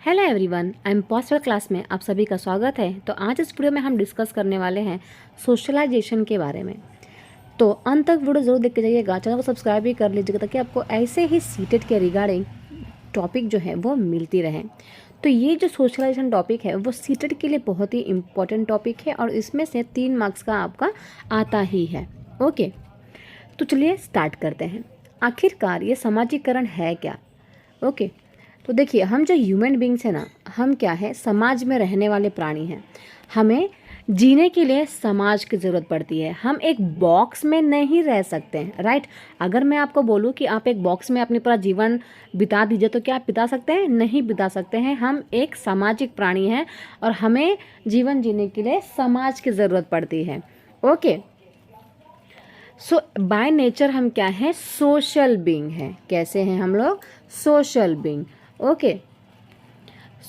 Hello everyone, I am poster class में आप सभी का स्वागत है। तो आज इस वीडियो में हम डिस्कस करने वाले हैं सोशलाइजेशन के बारे में। तो अंत तक वीडियो जरूर देख के जाइएगा, चैनल को सब्सक्राइब भी कर लीजिएगा ताकि आपको ऐसे ही सीटेट के रिगार्डिंग टॉपिक जो है वो मिलती रहे। तो ये जो सोशलाइजेशन टॉपिक है वो सीटेट के लिए बहुत ही इम्पोर्टेंट टॉपिक है और इसमें से 3 मार्क्स का आपका आता ही है। ओके, तो चलिए स्टार्ट करते हैं। आखिरकार ये सामाजिकरण है क्या? ओके, तो देखिए, हम जो ह्यूमन बींग्स हैं ना, हम क्या है, समाज में रहने वाले प्राणी हैं। हमें जीने के लिए समाज की ज़रूरत पड़ती है। हम एक बॉक्स में नहीं रह सकते हैं, राइट। अगर मैं आपको बोलूँ कि आप एक बॉक्स में अपनी पूरा जीवन बिता दीजिए तो क्या आप बिता सकते हैं? नहीं बिता सकते हैं। हम एक सामाजिक प्राणी हैं और हमें जीवन जीने के लिए समाज की ज़रूरत पड़ती है। ओके, सो बाय नेचर हम क्या हैं? सोशल बीइंग हैं। कैसे हैं हम लोग? Social being. ओके,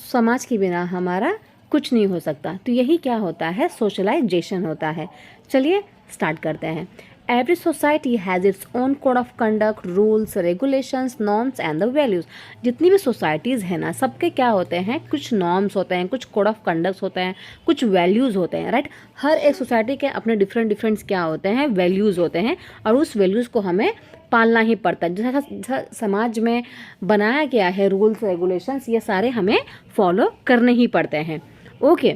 समाज के बिना हमारा कुछ नहीं हो सकता। तो यही क्या होता है? सोशलाइजेशन होता है। चलिए स्टार्ट करते हैं। Every society has its own code of conduct, rules, regulations, norms and the values. जितनी भी सोसाइटीज़ हैं ना, सबके क्या होते हैं? कुछ नॉर्म्स होते हैं, कुछ कोड ऑफ कंडक्ट्स होते हैं, कुछ वैल्यूज़ होते हैं, राइट। हर एक सोसाइटी के अपने डिफरेंट क्या होते हैं? वैल्यूज़ होते हैं और उस वैल्यूज़ को हमें पालना ही पड़ता है। जैसा समाज में बनाया गया है रूल्स रेगुलेशंस, ये सारे हमें फॉलो करने ही पड़ते हैं। ओके,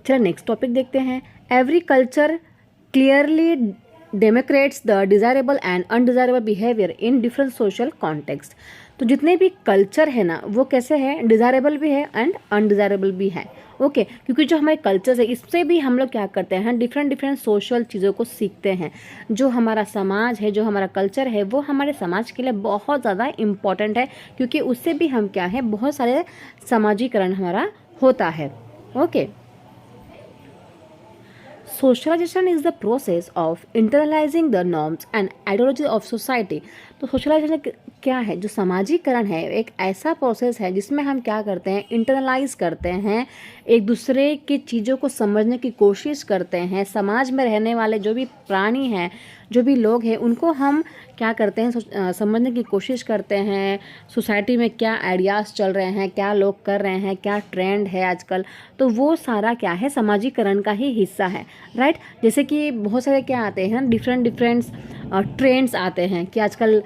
चलिए नेक्स्ट टॉपिक देखते हैं। Every culture clearly Democrats the desirable and undesirable behaviour in different social context. तो जितने भी कल्चर है ना, वो कैसे है? डिज़ायरेबल भी है एंड अनडिज़ायरेबल भी है। ओके, क्योंकि जो हमारे कल्चर्स है, इससे भी हम लोग क्या करते हैं? डिफरेंट सोशल चीज़ों को सीखते हैं। जो हमारा समाज है, जो हमारा कल्चर है, वो हमारे समाज के लिए बहुत ज़्यादा इम्पॉर्टेंट है, क्योंकि उससे भी हम क्या है, बहुत सारे समाजीकरण हमारा होता है। Okay, socialisation is the process of internalising the norms and ideology of society. तो सोशलाइजेशन क्या है? जो समाजीकरण है, एक ऐसा प्रोसेस है जिसमें हम क्या करते हैं? इंटरनलाइज करते हैं, एक दूसरे की चीज़ों को समझने की कोशिश करते हैं। समाज में रहने वाले जो भी प्राणी हैं, जो भी लोग हैं, उनको हम क्या करते हैं? समझने की कोशिश करते हैं। सोसाइटी में क्या आइडियाज़ चल रहे हैं, क्या लोग कर रहे हैं, क्या ट्रेंड है आजकल, तो वो सारा क्या है? समाजीकरण का ही हिस्सा है, राइट। जैसे कि बहुत सारे क्या आते हैं? डिफरेंट ट्रेंड्स आते हैं कि आजकल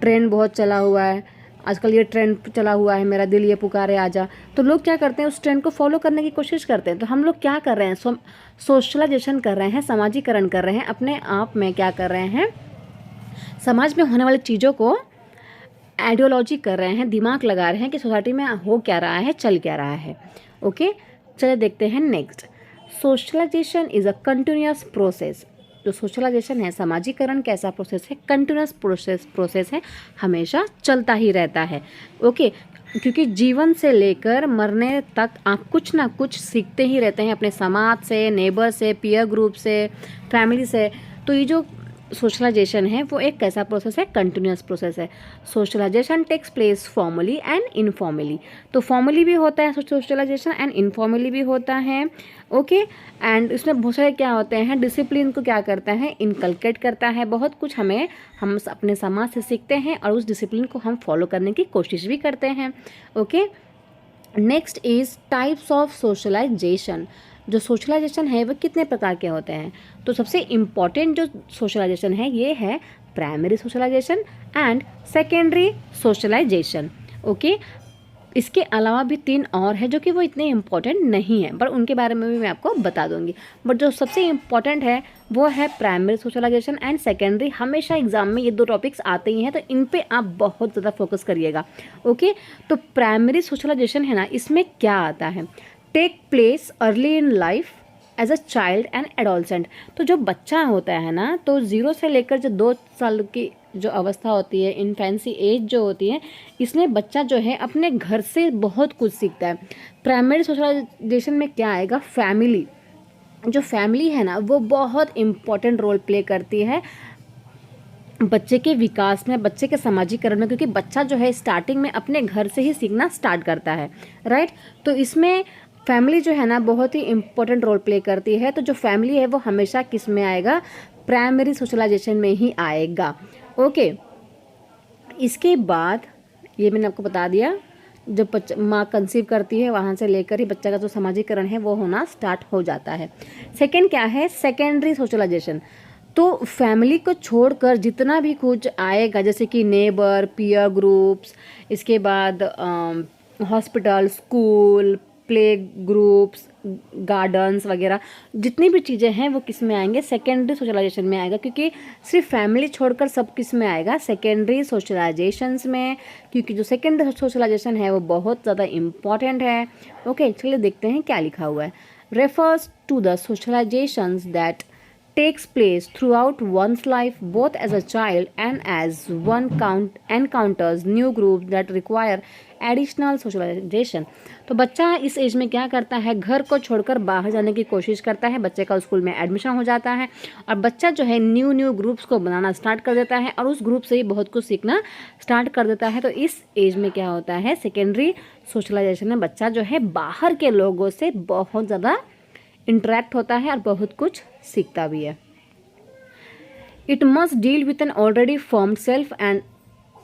ट्रेंड बहुत चला हुआ है, आजकल ये ट्रेंड चला हुआ है, मेरा दिल ये पुकारे आजा। तो लोग क्या करते हैं? उस ट्रेंड को फॉलो करने की कोशिश करते हैं। तो हम लोग क्या कर रहे हैं? सोशलाइजेशन कर रहे हैं, समाजीकरण कर रहे हैं। अपने आप में क्या कर रहे हैं? समाज में होने वाली चीज़ों को आइडियोलॉजी कर रहे हैं, दिमाग लगा रहे हैं कि सोसाइटी में हो क्या रहा है, चल क्या रहा है। ओके, चलिए देखते हैं next. Socialisation is a continuous process. जो सोशलाइजेशन है, समाजीकरण कैसा प्रोसेस है? कंटिन्यूअस प्रोसेस है, हमेशा चलता ही रहता है। ओके, क्योंकि जीवन से लेकर मरने तक आप कुछ ना कुछ सीखते ही रहते हैं, अपने समाज से, नेबर से, पीयर ग्रुप से, फैमिली से। तो ये जो सोशलाइजेशन है वो एक कैसा प्रोसेस है? कंटिन्यूअस प्रोसेस है। Socialisation takes place formally and informally. तो फॉर्मली भी होता है सोशलाइजेशन एंड इनफॉर्मली भी होता है। ओके, एंड इसमें बहुत सारे क्या होते हैं? डिसिप्लिन को क्या करता है? इनकलकेट करता है। बहुत कुछ हम अपने समाज से सीखते हैं और उस डिसिप्लिन को हम फॉलो करने की कोशिश भी करते हैं। Okay, next is types of socialisation. जो सोशलाइजेशन है वो कितने प्रकार के होते हैं? तो सबसे इम्पॉर्टेंट जो सोशलाइजेशन है ये है primary socialisation and secondary socialisation. Okay, इसके अलावा भी 3 और हैं जो कि वो इतने इम्पॉर्टेंट नहीं है, पर उनके बारे में भी मैं आपको बता दूंगी। बट जो सबसे इम्पॉर्टेंट है वो है प्राइमरी सोशलाइजेशन एंड सेकेंडरी। हमेशा एग्जाम में ये 2 टॉपिक्स आते ही हैं, तो इन पे आप बहुत ज़्यादा फोकस करिएगा। ओके, तो प्राइमरी सोशलाइजेशन है ना, इसमें क्या आता है? Take place early in life as a child and adolescent. तो जो बच्चा होता है ना, तो 0 से लेकर जो 2 साल की जो अवस्था होती है, इन्फेंसी एज जो होती है, इसमें बच्चा जो है अपने घर से बहुत कुछ सीखता है। प्राइमरी सोशलाइजेशन में क्या आएगा? फैमिली। जो फैमिली है ना, वो बहुत इम्पॉर्टेंट रोल प्ले करती है बच्चे के विकास में, बच्चे के समाजीकरण में, क्योंकि बच्चा जो है स्टार्टिंग में अपने घर से ही सीखना स्टार्ट करता है, राइट। तो इसमें फैमिली जो है ना बहुत ही इम्पोर्टेंट रोल प्ले करती है। तो जो फैमिली है वो हमेशा किस में आएगा? प्राइमरी सोशलाइजेशन में ही आएगा। ओके, इसके बाद ये मैंने आपको बता दिया जब माँ कंसीव करती है वहाँ से लेकर ही बच्चा का जो सामाजिकरण है वो होना स्टार्ट हो जाता है। सेकेंड क्या है, सेकेंडरी सोशलाइजेशन। तो फैमिली को छोड़कर जितना भी कुछ आएगा, जैसे कि नेबर, पीयर ग्रुप्स, इसके बाद hospital, school, play groups, gardens वगैरह, जितनी भी चीज़ें हैं वो किस में आएंगे, सेकेंडरी सोशलाइजेशन में आएगा। क्योंकि सिर्फ फैमिली छोड़कर सब किस में आएगा, सेकेंडरी सोशलाइजेशंस में। क्योंकि जो सेकेंडरी सोशलाइजेशन है वो बहुत ज़्यादा इम्पॉर्टेंट है। ओके, चलिए देखते हैं क्या लिखा हुआ है। Refers to the socialisations that takes place throughout one's life, both as a child and as one encounters new groups that require additional socialisation. तो बच्चा इस एज में क्या करता है, घर को छोड़कर बाहर जाने की कोशिश करता है। बच्चे का स्कूल में एडमिशन हो जाता है और बच्चा जो है न्यू ग्रुप्स को बनाना स्टार्ट कर देता है और उस ग्रुप से ही बहुत कुछ सीखना स्टार्ट कर देता है। तो इस एज में क्या होता है, सेकेंडरी सोशलाइजेशन में बच्चा जो है बाहर के लोगों से बहुत ज़्यादा इंटरेक्ट होता है और बहुत कुछ सीखता भी है। It must deal with an already formed self and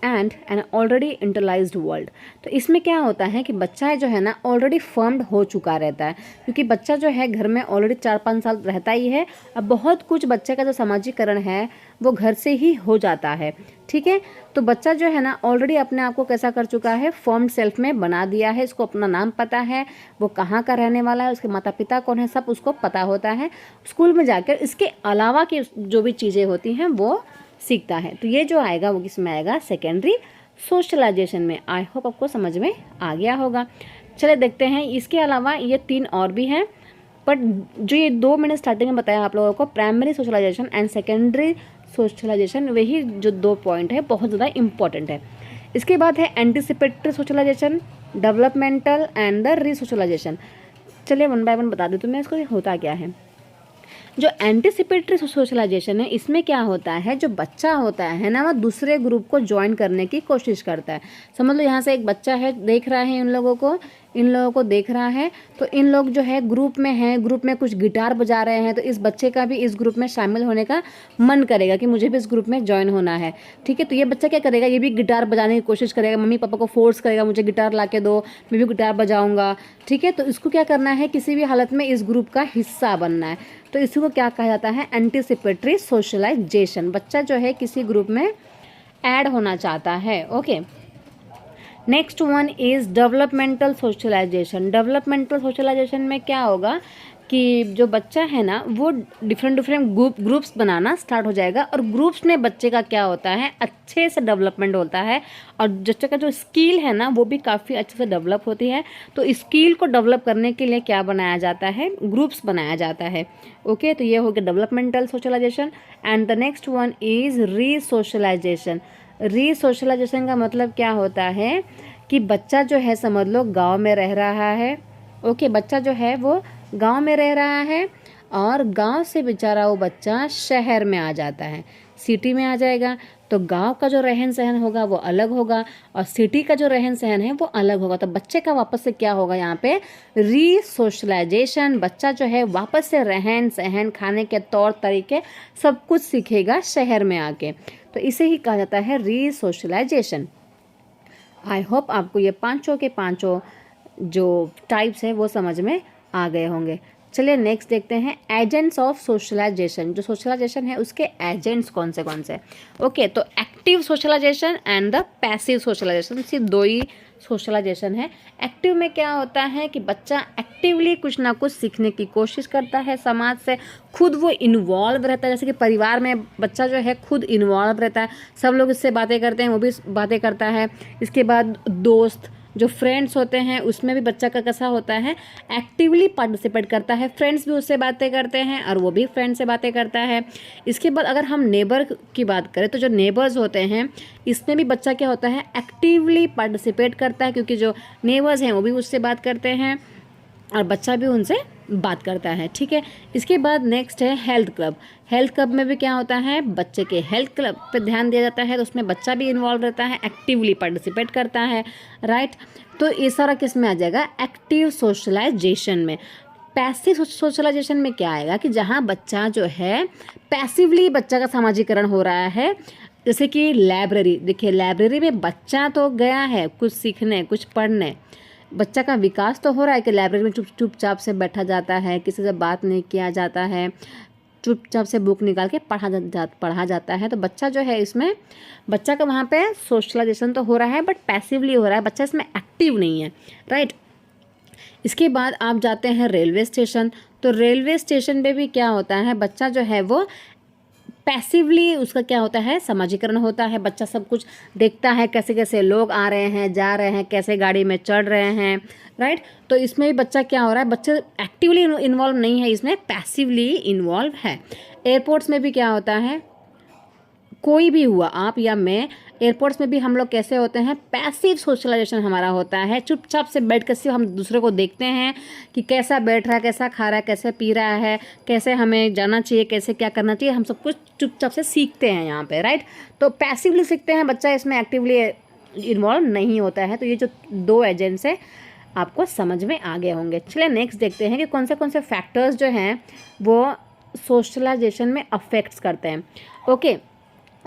an already internalised world. तो इसमें क्या होता है कि बच्चा जो है ना ऑलरेडी फॉर्म्ड हो चुका रहता है, क्योंकि बच्चा जो है घर में ऑलरेडी 4-5 साल रहता ही है। अब बहुत कुछ बच्चे का जो सामाजिकरण है वो घर से ही हो जाता है। ठीक है, तो बच्चा जो है ना ऑलरेडी अपने आप को कैसा कर चुका है, फॉर्म्ड सेल्फ में बना दिया है। इसको अपना नाम पता है, वो कहाँ का रहने वाला है, उसके माता पिता कौन है, सब उसको पता होता है। स्कूल में जाकर इसके अलावा की जो भी चीज़ें होती हैं वो सीखता है। तो ये जो आएगा वो किस में आएगा, सेकेंडरी सोशलाइजेशन में। आई होप आपको समझ में आ गया होगा। चलिए देखते हैं, इसके अलावा ये 3 और भी हैं, बट जो ये 2 मैंने स्टार्टिंग में बताया आप लोगों को, primary socialisation and secondary socialisation, वही जो 2 पॉइंट है बहुत ज़्यादा इंपॉर्टेंट है। इसके बाद है anticipatory socialisation, developmental and the resocialisation. चलिए वन बाय वन बता देती हूँ मैं इसको होता क्या है। जो एंटिसिपेटरी सोशलाइजेशन है, इसमें क्या होता है, जो बच्चा होता है ना वो दूसरे ग्रुप को ज्वाइन करने की कोशिश करता है। समझ लो यहाँ से एक बच्चा है, देख रहा है इन लोगों को देख रहा है, तो इन लोग जो है ग्रुप में हैं, ग्रुप में कुछ गिटार बजा रहे हैं, तो इस बच्चे का भी इस ग्रुप में शामिल होने का मन करेगा कि मुझे भी इस ग्रुप में ज्वाइन होना है। ठीक है, तो ये बच्चा क्या करेगा, ये भी गिटार बजाने की कोशिश करेगा, मम्मी पापा को फोर्स करेगा, मुझे गिटार ला के दो, मैं भी गिटार बजाऊंगा। ठीक है, तो इसको क्या करना है, किसी भी हालत में इस ग्रुप का हिस्सा बनना है। तो इसी को क्या कहा जाता है, एंटिसिपेटरी सोशलाइजेशन। बच्चा जो है किसी ग्रुप में ऐड होना चाहता है। Okay, next one is developmental socialisation. Developmental socialisation में क्या होगा कि जो बच्चा है ना वो डिफरेंट ग्रुप्स बनाना स्टार्ट हो जाएगा, और ग्रुप्स में बच्चे का क्या होता है, अच्छे से डेवलपमेंट होता है, और बच्चे का जो स्किल है ना वो भी काफ़ी अच्छे से डेवलप होती है। तो स्किल को डेवलप करने के लिए क्या बनाया जाता है, ग्रुप्स बनाया जाता है। ओके, तो ये हो गया developmental socialisation. And the next one is resocialisation. Resocialisation का मतलब क्या होता है कि बच्चा जो है समझ लो गांव में रह रहा है। ओके, बच्चा जो है वो गांव में रह रहा है और गांव से बेचारा वो बच्चा शहर में आ जाता है, सिटी में आ जाएगा। तो गांव का जो रहन सहन होगा वो अलग होगा और सिटी का जो रहन सहन है वो अलग होगा। तो बच्चे का वापस से क्या होगा यहाँ पे, रीसोशलाइजेशन। बच्चा जो है वापस से रहन सहन, खाने के तौर तरीके सब कुछ सीखेगा शहर में आके। तो इसे ही कहा जाता है रीसोशलाइजेशन। आई होप आपको ये पांचों के पांचों जो टाइप्स है वो समझ में आ गए होंगे। चलिए नेक्स्ट देखते हैं, एजेंट्स ऑफ सोशलाइजेशन। जो सोशलाइजेशन है उसके एजेंट्स कौन से। ओके, तो active socialisation and the passive socialisation, सिर्फ 2 ही सोशलाइजेशन है। एक्टिव में क्या होता है कि बच्चा एक्टिवली कुछ ना कुछ सीखने की कोशिश करता है, समाज से खुद वो इन्वॉल्व रहता है। जैसे कि परिवार में बच्चा जो है खुद इन्वॉल्व रहता है, सब लोग इससे बातें करते हैं, वो भी बातें करता है। इसके बाद दोस्त, जो फ्रेंड्स होते हैं उसमें भी बच्चा का कैसा होता है, एक्टिवली पार्टिसिपेट करता है। फ्रेंड्स भी उससे बातें करते हैं और वो भी फ्रेंड से बातें करता है। इसके बाद अगर हम नेबर की बात करें तो जो नेबर्स होते हैं इसमें भी बच्चा क्या होता है, एक्टिवली पार्टिसिपेट करता है, क्योंकि जो नेबर्स हैं वो भी उससे बात करते हैं और बच्चा भी उनसे बात करता है। ठीक है, इसके बाद नेक्स्ट है हेल्थ क्लब। हेल्थ क्लब में भी क्या होता है, बच्चे के हेल्थ क्लब पे ध्यान दिया जाता है, तो उसमें बच्चा भी इन्वॉल्व रहता है, एक्टिवली पार्टिसिपेट करता है। राइट, तो ये सारा किस में आ जाएगा, एक्टिव सोशलाइजेशन में। पैसिव सोशलाइजेशन में क्या आएगा कि जहाँ बच्चा जो है पैसिवली बच्चा का सामाजिकरण हो रहा है, जैसे कि लाइब्रेरी, देखिए लाइब्रेरी में बच्चा तो गया है कुछ सीखने, कुछ पढ़ने, बच्चा का विकास तो हो रहा है कि लाइब्रेरी में चुपचाप से बैठा जाता है, किसी से बात नहीं किया जाता है, चुपचाप से बुक निकाल के पढ़ा जाता है। तो बच्चा जो है इसमें, बच्चा का वहाँ पे सोशलाइजेशन तो हो रहा है बट पैसिवली हो रहा है, बच्चा इसमें एक्टिव नहीं है, राइट। इसके बाद आप जाते हैं रेलवे स्टेशन। तो रेलवे स्टेशन पे भी क्या होता है, बच्चा जो है वो पैसिवली, उसका क्या होता है, समाजीकरण होता है। बच्चा सब कुछ देखता है, कैसे कैसे लोग आ रहे हैं, जा रहे हैं, कैसे गाड़ी में चढ़ रहे हैं, राइट। तो इसमें भी बच्चा क्या हो रहा है, बच्चा एक्टिवली इन्वॉल्व नहीं है, इसमें पैसिवली इन्वॉल्व है। एयरपोर्ट्स में भी क्या होता है, कोई भी हुआ, आप या मैं, एयरपोर्ट्स में भी हम लोग कैसे होते हैं, पैसिव सोशलाइजेशन हमारा होता है। चुपचाप से बैठ कर सिर्फ हम दूसरे को देखते हैं कि कैसा बैठ रहा है, कैसा खा रहा है, कैसे पी रहा है, कैसे हमें जाना चाहिए, कैसे क्या करना चाहिए, हम सब कुछ चुपचाप से सीखते हैं यहाँ पे, राइट। तो पैसिवली सीखते हैं, बच्चा इसमें एक्टिवली इन्वॉल्व नहीं होता है। तो ये जो दो एजेंट्स है आपको समझ में आ गए होंगे। चलिए नेक्स्ट देखते हैं कि कौन से फैक्टर्स जो हैं वो सोशलाइजेशन में अफेक्ट्स करते हैं। ओके,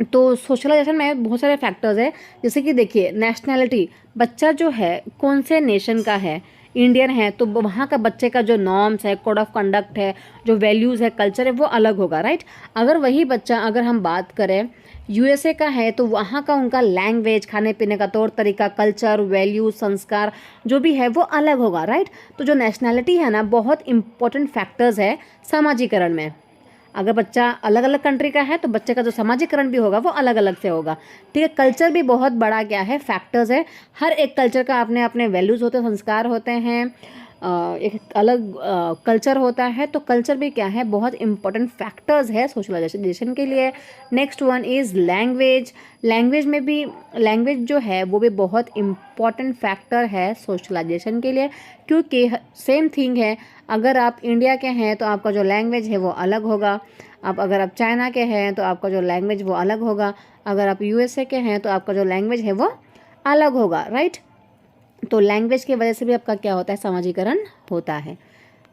तो सोशलाइजेशन में बहुत सारे फैक्टर्स है, जैसे कि देखिए नेशनैलिटी, बच्चा जो है कौन से नेशन का है, इंडियन है तो वहाँ का बच्चे का जो नॉर्म्स है, कोड ऑफ कंडक्ट है, जो वैल्यूज़ है, कल्चर है, वो अलग होगा, राइट। अगर वही बच्चा, अगर हम बात करें यूएसए का है तो वहाँ का उनका लैंग्वेज, खाने पीने का तौर तरीका, कल्चर, वैल्यू, संस्कार जो भी है वो अलग होगा, राइट। तो जो नेशनैलिटी है ना, बहुत इंपॉर्टेंट फैक्टर्स है समाजीकरण में। अगर बच्चा अलग अलग कंट्री का है तो बच्चे का जो समाजीकरण भी होगा वो अलग अलग से होगा, ठीक है। कल्चर भी बहुत बड़ा क्या है, फैक्टर्स है। हर एक कल्चर का अपने अपने वैल्यूज़ होते हैं, संस्कार होते हैं, एक अलग कल्चर होता है। तो कल्चर भी क्या है, बहुत इंपॉर्टेंट फैक्टर्स है सोशलाइजेशन के लिए। Next one is language. Language में भी, लैंग्वेज जो है वो भी बहुत इंपॉर्टेंट फैक्टर है सोशलाइजेशन के लिए, क्योंकि सेम थिंग है, अगर आप इंडिया के हैं तो आपका जो लैंग्वेज है वो अलग होगा, अगर आप चाइना के हैं तो आपका जो लैंग्वेज वो अलग होगा, अगर आप यूएसए के हैं तो आपका जो लैंग्वेज है वो अलग होगा, राइट। तो लैंग्वेज की वजह से भी आपका क्या होता है, समाजीकरण होता है।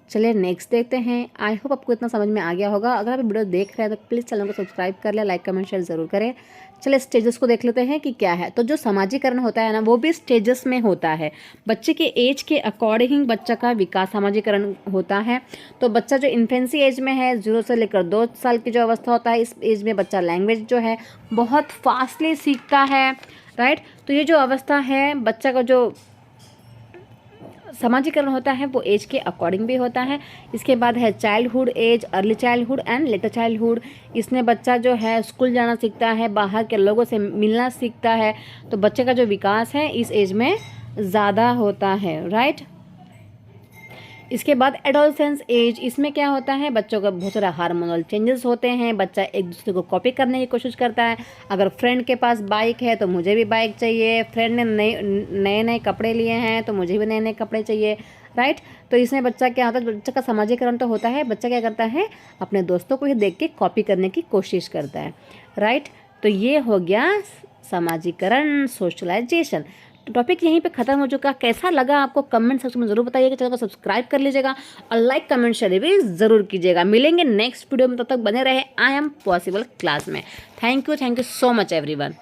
चलिए नेक्स्ट देखते हैं। आई होप आपको इतना समझ में आ गया होगा। अगर आप वीडियो देख रहे हैं तो प्लीज़ चैनल को सब्सक्राइब कर ले, लाइक कमेंट शेयर ज़रूर करें। चलिए स्टेजेस को देख लेते हैं कि क्या है। तो जो समाजीकरण होता है ना, वो भी स्टेजेस में होता है। बच्चे के एज के अकॉर्डिंग बच्चा का विकास, समाजीकरण होता है। तो बच्चा जो इन्फेंसी एज में है, 0 से लेकर 2 साल की जो अवस्था होता है, इस एज में बच्चा लैंग्वेज जो है बहुत फास्टली सीखता है, राइट। तो ये जो अवस्था है, बच्चा का जो समाजीकरण होता है वो एज के अकॉर्डिंग भी होता है। इसके बाद है childhood age, early childhood and later childhood. इसमें बच्चा जो है स्कूल जाना सीखता है, बाहर के लोगों से मिलना सीखता है। तो बच्चे का जो विकास है इस एज में ज़्यादा होता है, राइट। इसके बाद एडोलसेंस एज, इसमें क्या होता है, बच्चों का बहुत सारा हार्मोनल चेंजेस होते हैं। बच्चा एक दूसरे को कॉपी करने की कोशिश करता है। अगर फ्रेंड के पास बाइक है तो मुझे भी बाइक चाहिए, फ्रेंड ने नए नए कपड़े लिए हैं तो मुझे भी नए नए कपड़े चाहिए, राइट। तो इसमें बच्चा क्या होता है, बच्चा का समाजीकरण तो होता है। बच्चा क्या करता है, अपने दोस्तों को ही देख के कॉपी करने की कोशिश करता है, राइट। तो ये हो गया समाजीकरण, सोशलाइजेशन। तो टॉपिक यहीं पे खत्म हो चुका। कैसा लगा आपको कमेंट सेक्शन में ज़रूर बताइएगा। चैनल को सब्सक्राइब कर लीजिएगा और लाइक कमेंट शेयर भी ज़रूर कीजिएगा। मिलेंगे नेक्स्ट वीडियो में, तब तक बने रहे आई एम पॉसिबल क्लास में। Thank you so much everyone.